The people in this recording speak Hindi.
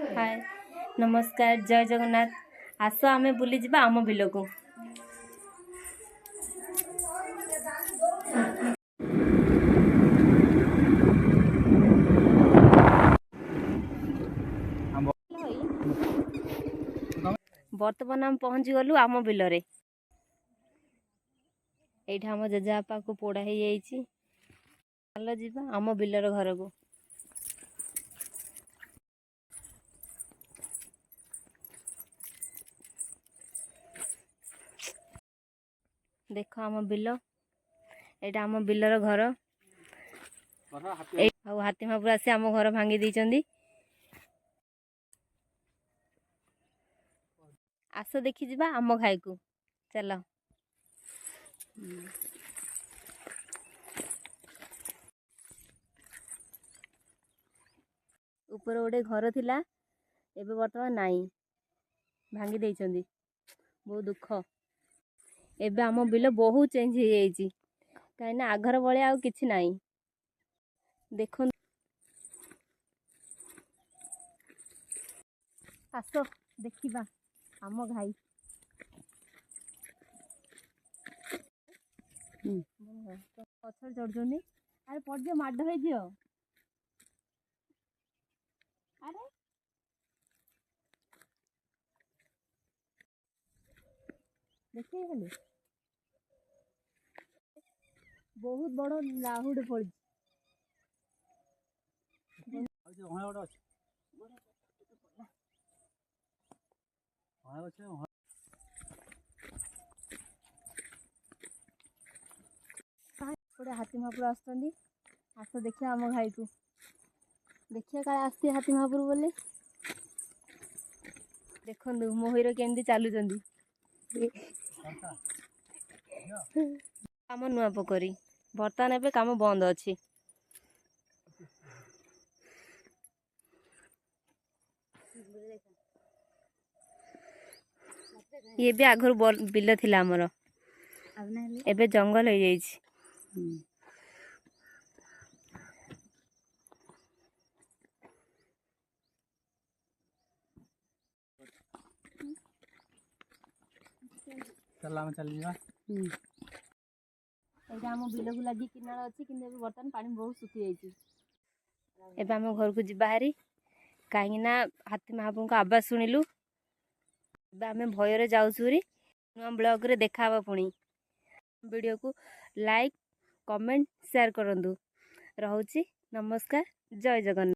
हाय नमस्कार जय जगन्नाथ। आस आमे बुली जिबा आम बिल को। बर्तमान आम पहुँची गलु आम बिल रे। एठा आम जेजेबापा को पोड़ा हो जाइए। चल जिबा आम बिलर घर को। देख आम बिल एटा आम बिलर घर। हाथी महापुर आसी आम घर भांगी देइचंदी। आस देखी जिबा आम खाई को चल। ऊपर गोटे घर थिला एबे वर्तमान नाई भांगी देइचंदी। बहुत दुख। एबे आम बिल बहुत चेंज हो जाइए कहीं आघर भाया आ किछि नाई। देख आस देखिबा आम घाई। पथर चढ़ुनी अरे पड़ माड हो। अरे देखिए खाली बहुत बड़ लाहुड़ पड़। हाथी महापुर आसुचंदी। आस देखिए आम घाई को देखिए काले आसती हाथी महापुर बोले। देखु मोहिर केमती चलुचंदी। काम नुआ पोखरी बर्तमान एबे काम बंद अच्छी। ये भी आगर बिल थिला हमर एबे जंगल हो जाइए। आम बिल को लगी किनार अच्छी कि बर्तमान पानी बहुत सुखी जाइए। एबे आम घर को जीवा हारी कहीं हाथी महापुर को आवाज शुणिलु। आम भयर जाऊरी नुआ ब्लॉग रे देखा पुणी। वीडियो को लाइक कमेंट शेयर करंतु। रहुची नमस्कार जय जगन्नाथ।